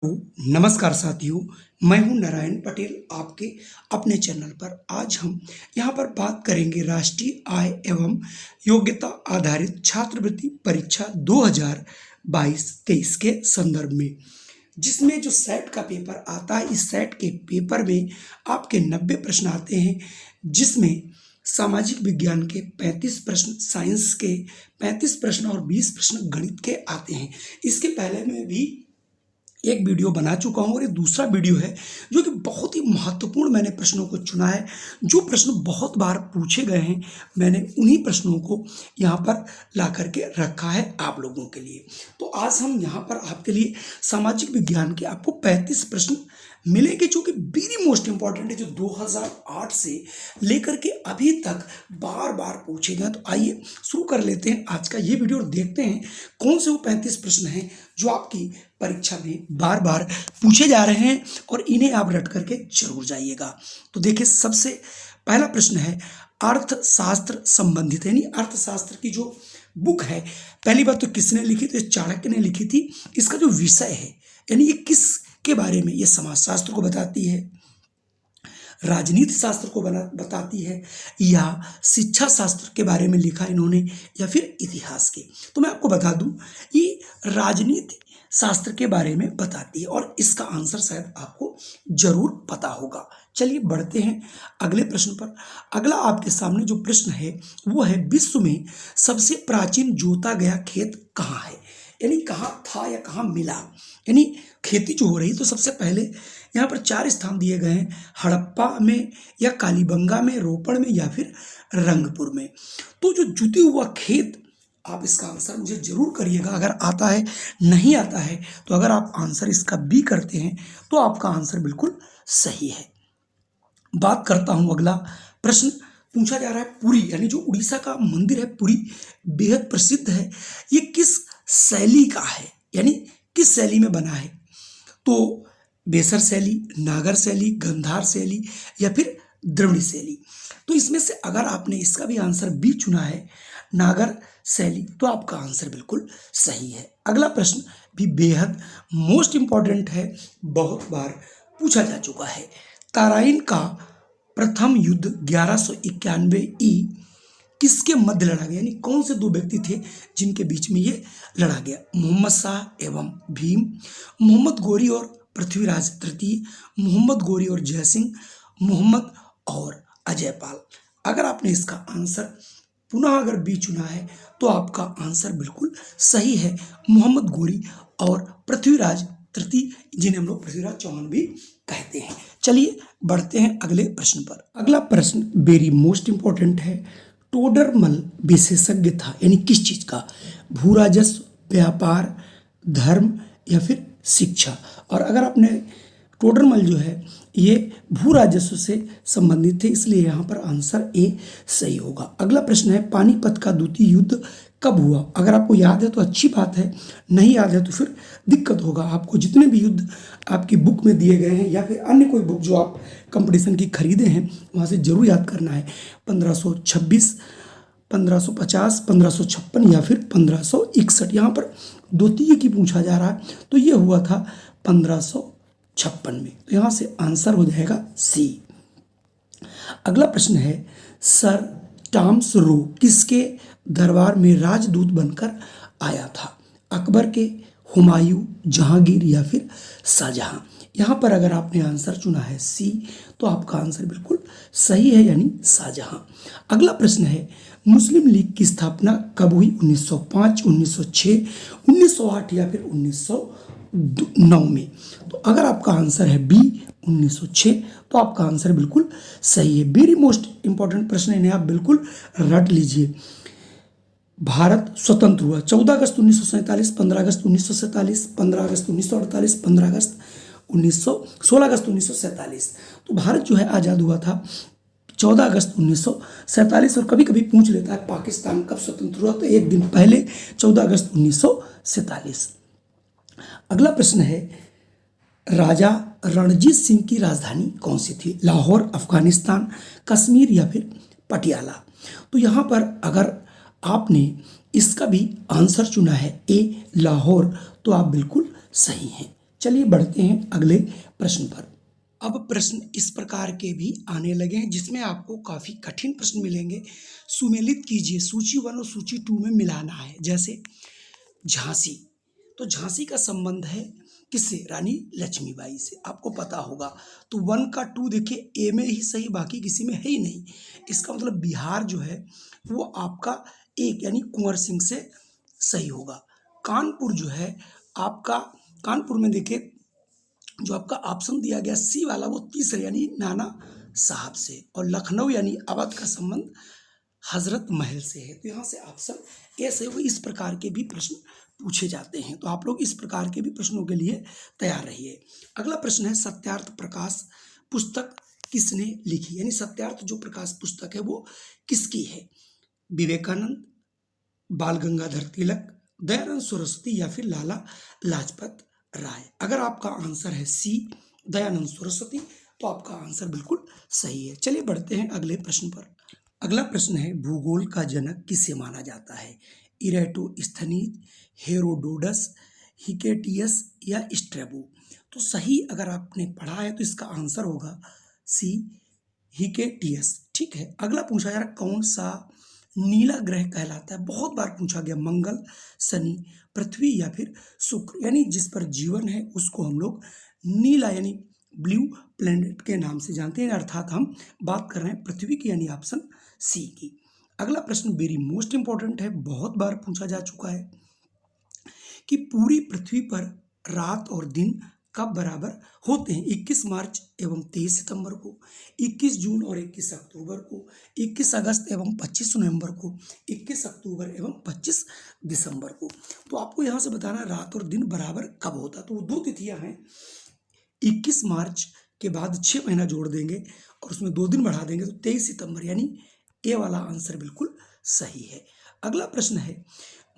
नमस्कार साथियों, मैं हूं नारायण पटेल आपके अपने चैनल पर। आज हम यहां पर बात करेंगे राष्ट्रीय आय एवं योग्यता आधारित छात्रवृत्ति परीक्षा 2022-23 के संदर्भ में, जिसमें जो सेट का पेपर आता है, इस सेट के पेपर में आपके 90 प्रश्न आते हैं, जिसमें सामाजिक विज्ञान के 35 प्रश्न, साइंस के 35 प्रश्न और 20 प्रश्न गणित के आते हैं। इसके पहले मैं भी एक वीडियो बना चुका हूं और ये दूसरा वीडियो है जो कि बहुत ही महत्वपूर्ण मैंने प्रश्नों को चुना है। जो प्रश्न बहुत बार पूछे गए हैं, मैंने उन्हीं प्रश्नों को यहाँ पर ला करके रखा है आप लोगों के लिए। तो आज हम यहाँ पर आपके लिए सामाजिक विज्ञान के आपको 35 प्रश्न मिलेंगे, जो कि वेरी मोस्ट इंपॉर्टेंट है, जो 2008 से लेकर के अभी तक बार बार पूछे गए। तो आइए शुरू कर लेते हैं आज का ये वीडियो और देखते हैं कौन से वो 35 प्रश्न हैं जो आपकी परीक्षा में बार बार पूछे जा रहे हैं और इन्हें आप रट करके जरूर जाइएगा। तो देखिए, सबसे पहला प्रश्न है अर्थशास्त्र संबंधित, यानी अर्थशास्त्र की जो बुक है, पहली बात तो किसने लिखी? तो चाणक्य ने लिखी थी। इसका जो विषय है, यानी ये किस के बारे में, ये समाजशास्त्र को बताती है, राजनीति शास्त्र को बताती है, या शिक्षा शास्त्र के बारे में लिखा इन्होंने, या फिर इतिहास के? तो मैं आपको बता दूं, ये राजनीति शास्त्र के बारे में बताती है और इसका आंसर शायद आपको जरूर पता होगा। चलिए बढ़ते हैं अगले प्रश्न पर। अगला आपके सामने जो प्रश्न है वो है, विश्व में सबसे प्राचीन जोता गया खेत कहाँ है? यानी कहाँ था या कहाँ मिला, यानी खेती जो हो रही, तो सबसे पहले यहाँ पर 4 स्थान दिए गए हैं, हड़प्पा में, या कालीबंगा में, रोपड़ में, या फिर रंगपुर में। तो जो जुती हुआ खेत, आप इसका आंसर मुझे जरूर करिएगा अगर आता है। नहीं आता है तो अगर आप आंसर इसका बी करते हैं तो आपका आंसर बिल्कुल सही है। बात करता हूं, अगला प्रश्न पूछा जा रहा है पुरी, यानी जो उड़ीसा का मंदिर है पुरी, बेहद प्रसिद्ध है, ये किस शैली का है, यानी किस शैली में बना है? तो बेसर शैली, नागर शैली, गंधार शैली, या फिर द्रविड़ शैली? तो इसमें से अगर आपने इसका भी आंसर बी चुना है, नागर शैली, तो आपका आंसर बिल्कुल सही है। अगला प्रश्न भी बेहद मोस्ट इंपॉर्टेंट है, बहुत बार पूछा जा चुका है। तराइन का प्रथम युद्ध 1191 ई किसके मध्य लड़ा गया, यानी कौन से 2 व्यक्ति थे जिनके बीच में ये लड़ा गया? मोहम्मद शाह एवं भीम, मोहम्मद गोरी और पृथ्वीराज तृतीय, मोहम्मद गोरी और जयसिंह, मोहम्मद और अजयपाल? अगर आपने इसका आंसर पुनः अगर बी चुना है तो आपका आंसर बिल्कुल सही है, मोहम्मद गोरी और पृथ्वीराज तृतीय, जिन्हें हम लोग पृथ्वीराज चौहान भी कहते हैं। चलिए बढ़ते हैं अगले प्रश्न पर। अगला प्रश्न वेरी मोस्ट इंपॉर्टेंट है। टोडरमल विशेषज्ञ था, यानी किस चीज का? भू राजस्व, व्यापार, धर्म, या फिर शिक्षा? और अगर आपने टोडरमल जो है ये भू राजस्व से संबंधित थे, इसलिए यहाँ पर आंसर ए सही होगा। अगला प्रश्न है पानीपत का द्वितीय युद्ध कब हुआ? अगर आपको याद है तो अच्छी बात है, नहीं याद है तो फिर दिक्कत होगा। आपको जितने भी युद्ध आपकी बुक में दिए गए हैं या फिर अन्य कोई बुक जो आप कंपटीशन की खरीदे हैं, वहाँ से जरूर याद करना है। 1526, 1550, 1556 या फिर 1561। यहाँ पर द्वितीय की पूछा जा रहा है, तो ये हुआ था 1556 में। तो यहाँ से आंसर हो जाएगा सी। अगला प्रश्न है, सर टॉमस रो किसके दरबार में राजदूत बनकर आया था? अकबर के, हुमायूं, जहांगीर, या फिर शाहजहां? यहाँ पर अगर आपने आंसर चुना है सी तो आपका आंसर बिल्कुल सही है, यानी शाहजहां। अगला प्रश्न है, मुस्लिम लीग की स्थापना कब हुई? 1905, 1906, 1908, या फिर 1909 में? तो अगर आपका आंसर है बी 1906 तो आपका आंसर बिल्कुल सही है। वेरी मोस्ट इंपॉर्टेंट प्रश्न है, इन्हें आप बिल्कुल रट लीजिए। भारत स्वतंत्र हुआ 14 अगस्त 1947, 15 अगस्त 1947, 15 अगस्त 1948, 15 अगस्त 16 अगस्त 1947। तो भारत जो है आज़ाद हुआ था 14 अगस्त 1947। और कभी कभी पूछ लेता है पाकिस्तान कब स्वतंत्र हुआ, तो एक दिन पहले 14 अगस्त 1947। अगला प्रश्न है, राजा रणजीत सिंह की राजधानी कौन सी थी? लाहौर, अफगानिस्तान, कश्मीर, या फिर पटियाला? तो यहाँ पर अगर आपने इसका भी आंसर चुना है ए लाहौर तो आप बिल्कुल सही हैं। चलिए बढ़ते हैं अगले प्रश्न पर। अब प्रश्न इस प्रकार के भी आने लगे हैं जिसमें आपको काफ़ी कठिन प्रश्न मिलेंगे। सुमेलित कीजिए, सूची 1 और सूची 2 में मिलाना है। जैसे झांसी, तो झांसी का संबंध है किससे? रानी लक्ष्मीबाई से, आपको पता होगा। तो 1 का 2 देखिए ए में ही सही, बाकी किसी में है ही नहीं। इसका मतलब बिहार जो है वो आपका एक यानी कुंवर सिंह से सही होगा। कानपुर जो है आपका, कानपुर में देखिए जो आपका ऑप्शन दिया गया सी वाला वो तीसरे यानी नाना साहब से, और लखनऊ यानी अवध का संबंध हजरत महल से है। तो यहाँ से ऑप्शन ए से वो इस प्रकार के भी प्रश्न पूछे जाते हैं। तो आप लोग इस प्रकार के भी प्रश्नों के लिए तैयार रहिए। अगला प्रश्न है सत्यार्थ प्रकाश पुस्तक किसने लिखी, यानी सत्यार्थ जो प्रकाश पुस्तक है वो किसकी है? विवेकानंद, बाल गंगाधर तिलक, दयानंद सरस्वती या फिर लाला लाजपत राय। अगर आपका आंसर है सी दयानंद सरस्वती तो आपका आंसर बिल्कुल सही है। चलिए बढ़ते हैं अगले प्रश्न पर। अगला प्रश्न है भूगोल का जनक किसे माना जाता है? इरेटोस्थनीज, हेरोडोटस, हिकेटियस या स्ट्रैबो। तो सही अगर आपने पढ़ा है तो इसका आंसर होगा सी हिकेटियस। ठीक है। अगला पूछा जा रहा है कौन सा नीला ग्रह कहलाता है? बहुत बार पूछा गया, मंगल, शनि, पृथ्वी या फिर शुक्र, यानी जिस पर जीवन है उसको हम लोग नीला यानी ब्लू प्लैनेट के नाम से जानते हैं, अर्थात हम बात कर रहे हैं पृथ्वी की, यानी ऑप्शन सी की। अगला प्रश्न वेरी मोस्ट इंपॉर्टेंट है, बहुत बार पूछा जा चुका है कि पूरी पृथ्वी पर रात और दिन कब बराबर होते हैं? 21 मार्च एवं 23 सितंबर को, 21 जून और 21 अक्टूबर को, 21 अगस्त एवं 25 नवंबर को, 21 अक्टूबर एवं 25 दिसंबर को। तो आपको यहाँ से बताना रात और दिन बराबर कब होता है। तो वो दो तिथियां हैं, 21 मार्च के बाद 6 महीना जोड़ देंगे और उसमें 2 दिन बढ़ा देंगे तो 23 सितंबर, यानी ए वाला आंसर बिल्कुल सही है। अगला प्रश्न है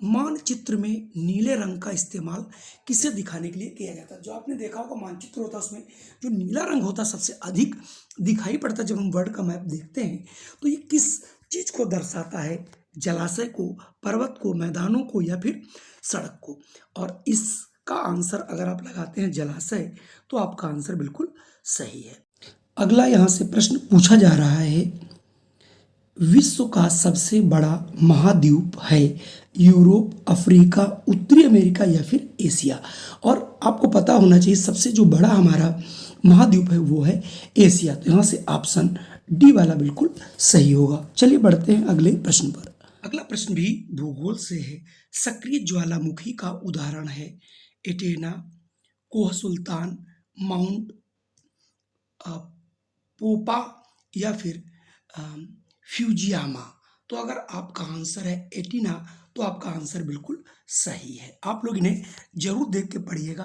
मानचित्र में नीले रंग का इस्तेमाल किसे दिखाने के लिए किया जाता है? जो आपने देखा होगा मानचित्र होता है उसमें जो नीला रंग होता है सबसे अधिक दिखाई पड़ता है जब हम वर्ल्ड का मैप देखते हैं। तो ये किस चीज को दर्शाता है? जलाशय को, पर्वत को, मैदानों को या फिर सड़क को? और इसका आंसर अगर आप लगाते हैं जलाशय तो आपका आंसर बिल्कुल सही है। अगला यहाँ से प्रश्न पूछा जा रहा है विश्व का सबसे बड़ा महाद्वीप है यूरोप, अफ्रीका, उत्तरी अमेरिका या फिर एशिया? और आपको पता होना चाहिए सबसे जो बड़ा हमारा महाद्वीप है वो है एशिया। तो यहाँ से ऑप्शन डी वाला बिल्कुल सही होगा। चलिए बढ़ते हैं अगले प्रश्न पर। अगला प्रश्न भी भूगोल से है। सक्रिय ज्वालामुखी का उदाहरण है एटेना, कोह सुल्तान, माउंट पोपा या फिर फ्यूजियामा। तो अगर आपका आंसर है एटिना तो आपका आंसर बिल्कुल सही है। आप लोग इन्हें जरूर देख के पढ़िएगा।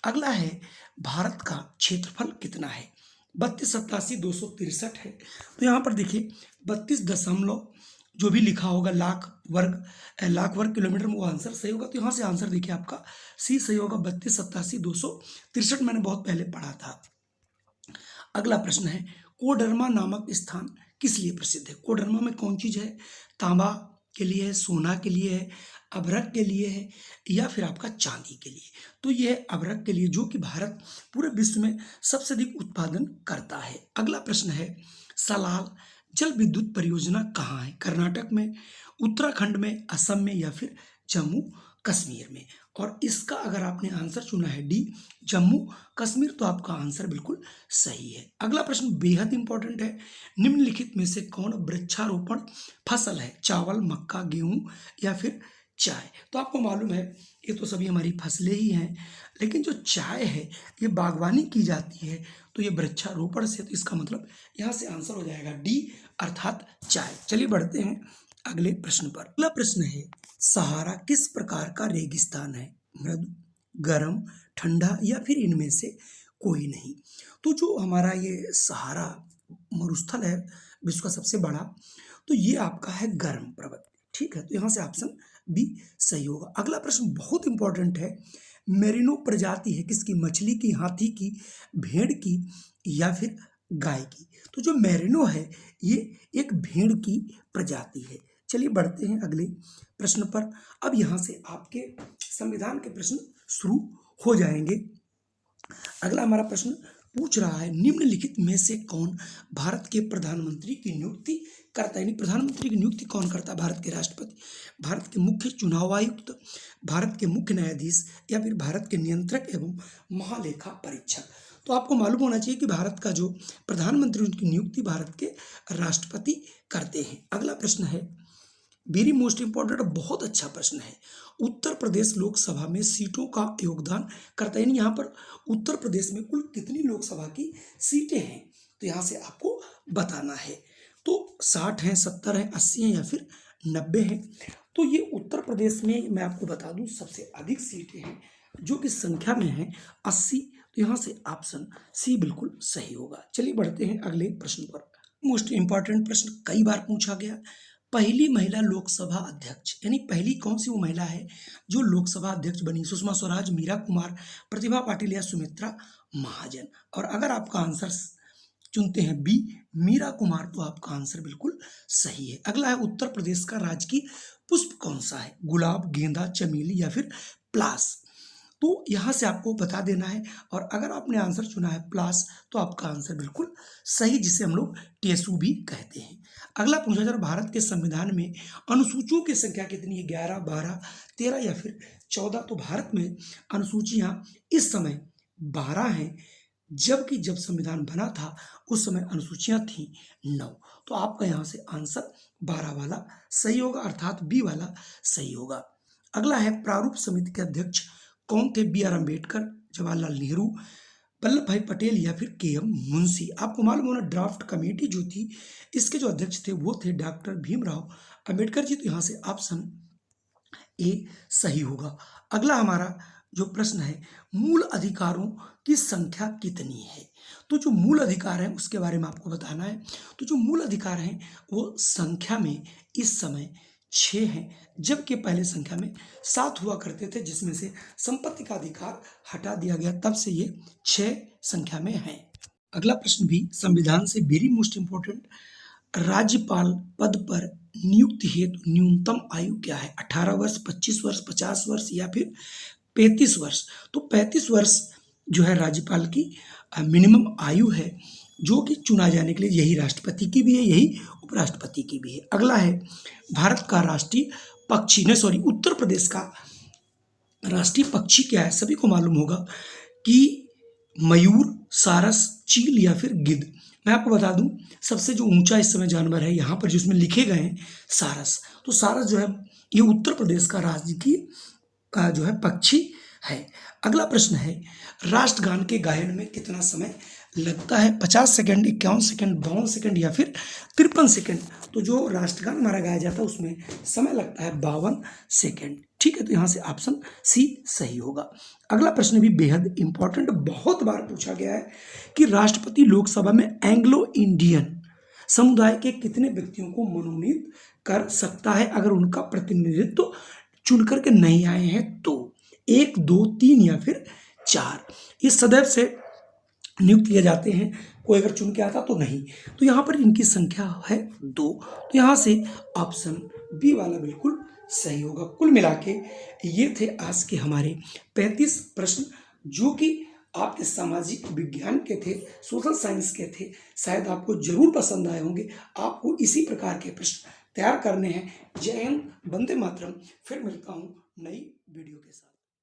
अगला है भारत का क्षेत्रफल कितना है? 32,87,263 है। तो यहाँ पर देखिए 32 दशमलव जो भी लिखा होगा लाख वर्ग किलोमीटर में वो आंसर सही होगा। तो यहाँ से आंसर देखिए आपका सी सही होगा, 32,87,263 मैंने बहुत पहले पढ़ा था। अगला प्रश्न है कोडरमा नामक स्थान किस लिए प्रसिद्ध है? कोडरमा में कौन चीज है? तांबा के लिए है, सोना के लिए है, अभ्रक के लिए है या फिर आपका चांदी के लिए? तो यह है अभ्रक के लिए, जो कि भारत पूरे विश्व में सबसे अधिक उत्पादन करता है। अगला प्रश्न है सलाल जल विद्युत परियोजना कहाँ है? कर्नाटक में, उत्तराखंड में, असम में या फिर जम्मू कश्मीर में? और इसका अगर आपने आंसर चुना है डी जम्मू कश्मीर तो आपका आंसर बिल्कुल सही है। अगला प्रश्न बेहद इंपॉर्टेंट है। निम्नलिखित में से कौन वृक्षारोपण फसल है? चावल, मक्का, गेहूं या फिर चाय? तो आपको मालूम है ये तो सभी हमारी फसलें ही हैं, लेकिन जो चाय है ये बागवानी की जाती है तो ये वृक्षारोपण से, तो इसका मतलब यहाँ से आंसर हो जाएगा डी अर्थात चाय। चलिए बढ़ते हैं अगले प्रश्न पर। अगला प्रश्न है सहारा किस प्रकार का रेगिस्तान है? मृदु, गर्म, ठंडा या फिर इनमें से कोई नहीं? तो जो हमारा ये सहारा मरुस्थल है विश्व का सबसे बड़ा, तो ये आपका है गर्म प्रवृत्ति। ठीक है, तो यहाँ से ऑप्शन बी सही होगा। अगला प्रश्न बहुत इंपॉर्टेंट है। मेरिनो प्रजाति है किसकी? मछली की, हाथी की, भेड़ की या फिर गाय की? तो जो मेरिनो है ये एक भेड़ की प्रजाति है। चलिए बढ़ते हैं अगले प्रश्न पर। अब यहाँ से आपके संविधान के प्रश्न शुरू हो जाएंगे। अगला हमारा प्रश्न पूछ रहा है, निम्नलिखित में से कौन भारत के प्रधानमंत्री की नियुक्ति करता है, यानी प्रधानमंत्री की नियुक्ति कौन करता है, भारत के राष्ट्रपति, भारत के मुख्य चुनाव आयुक्त, भारत के मुख्य न्यायाधीश या फिर भारत के नियंत्रक एवं महालेखा परीक्षक। तो आपको मालूम होना चाहिए कि भारत का जो प्रधानमंत्री उनकी नियुक्ति भारत के राष्ट्रपति करते हैं। अगला प्रश्न है, वेरी मोस्ट इंपॉर्टेंट, बहुत अच्छा प्रश्न है, उत्तर प्रदेश लोकसभा में सीटों का योगदान करता है, यानी यहाँ पर उत्तर प्रदेश में कुल कितनी लोकसभा की सीटें हैं, तो यहाँ से आपको बताना है। तो 60 हैं, 70 हैं, 80 हैं या फिर 90 हैं। तो ये उत्तर प्रदेश में मैं आपको बता दूं सबसे अधिक सीटें हैं, जो कि संख्या में है 80। तो यहाँ से ऑप्शन सी बिल्कुल सही होगा। चलिए बढ़ते हैं अगले प्रश्न पर। मोस्ट इंपॉर्टेंट प्रश्न, कई बार पूछा गया, पहली महिला लोकसभा अध्यक्ष, यानी पहली कौन सी वो महिला है जो लोकसभा अध्यक्ष बनी, सुषमा स्वराज, मीरा कुमार, प्रतिभा पाटिल या सुमित्रा महाजन। और अगर आपका आंसर चुनते हैं बी, मीरा कुमार, तो आपका आंसर बिल्कुल सही है। अगला है, उत्तर प्रदेश का राजकीय पुष्प कौन सा है, गुलाब, गेंदा, चमेली या फिर प्लास। तो यहाँ से आपको बता देना है, और अगर आपने आंसर चुना है प्लास तो आपका आंसर बिल्कुल सही, जिसे हम लोग टेसू भी कहते हैं। अगला पूछा जा रहा, भारत के संविधान में अनुसूचियों की संख्या कितनी है, 11, 12, 13 या फिर 14। तो भारत में अनुसूचियां इस समय 12 हैं, जबकि जब संविधान बना था उस समय अनुसूचियां थी 9। तो आपका यहाँ से आंसर 12 वाला सही होगा, अर्थात बी वाला सही होगा। अगला है, प्रारूप समिति के अध्यक्ष कौन थे, बी आर अम्बेडकर, जवाहरलाल नेहरू, वल्लभ भाई पटेल या फिर के एम मुंशी। आपको मालूम होना, ड्राफ्ट कमेटी जो थी इसके जो अध्यक्ष थे वो थे डॉक्टर भीमराव अम्बेडकर जी। तो यहाँ से ऑप्शन ए सही होगा। अगला हमारा जो प्रश्न है, मूल अधिकारों की संख्या कितनी है। तो जो मूल अधिकार है उसके बारे में आपको बताना है। तो जो मूल अधिकार हैं वो संख्या में इस समय 6 हैं, जबकि पहले संख्या में 7 हुआ करते थे, जिसमें से संपत्ति का अधिकार हटा दिया गया, तब से ये 6 संख्या में है। अगला प्रश्न भी संविधान से वेरी मोस्ट इंपॉर्टेंट, राज्यपाल पद पर नियुक्ति हेतु न्यूनतम आयु क्या है, 18 वर्ष, 25 वर्ष, 50 वर्ष या फिर 35 वर्ष। तो 35 वर्ष जो है राज्यपाल की मिनिमम आयु है, जो कि चुना जाने के लिए, यही राष्ट्रपति की भी है, यही उपराष्ट्रपति की भी है। अगला है, भारत का राष्ट्रीय पक्षी, नहीं सॉरी, उत्तर प्रदेश का राष्ट्रीय पक्षी क्या है। सभी को मालूम होगा कि मयूर, सारस, चील या फिर गिद्ध। मैं आपको बता दूं, सबसे जो ऊंचा इस समय जानवर है यहाँ पर जिसमें लिखे गए हैं सारस। तो सारस जो है ये उत्तर प्रदेश का राजकीय का जो है पक्षी है। अगला प्रश्न है, राष्ट्रगान के गायन में कितना समय लगता है, 50 सेकंड, 51 सेकंड, 52 सेकंड या फिर 53 सेकंड। तो जो राष्ट्रगान हमारा गाया जाता है उसमें समय लगता है 52 सेकंड। ठीक है, तो यहाँ से ऑप्शन सी सही होगा। अगला प्रश्न भी बेहद इंपॉर्टेंट, बहुत बार पूछा गया है कि राष्ट्रपति लोकसभा में एंग्लो इंडियन समुदाय के कितने व्यक्तियों को मनोनीत कर सकता है, अगर उनका प्रतिनिधित्व चुन करके नहीं आए हैं तो। 1, 2, 3 या फिर 4। ये सदैव से नियुक्त किए जाते हैं, कोई अगर चुन के आता तो नहीं। तो यहाँ पर इनकी संख्या है 2। तो यहाँ से ऑप्शन बी वाला बिल्कुल सही होगा। कुल मिला के ये थे आज के हमारे 35 प्रश्न, जो कि आपके सामाजिक विज्ञान के थे, सोशल साइंस के थे। शायद आपको जरूर पसंद आए होंगे। आपको इसी प्रकार के प्रश्न तैयार करने हैं। जय हिंद, वंदे मातरम। फिर मिलता हूँ नई वीडियो के साथ।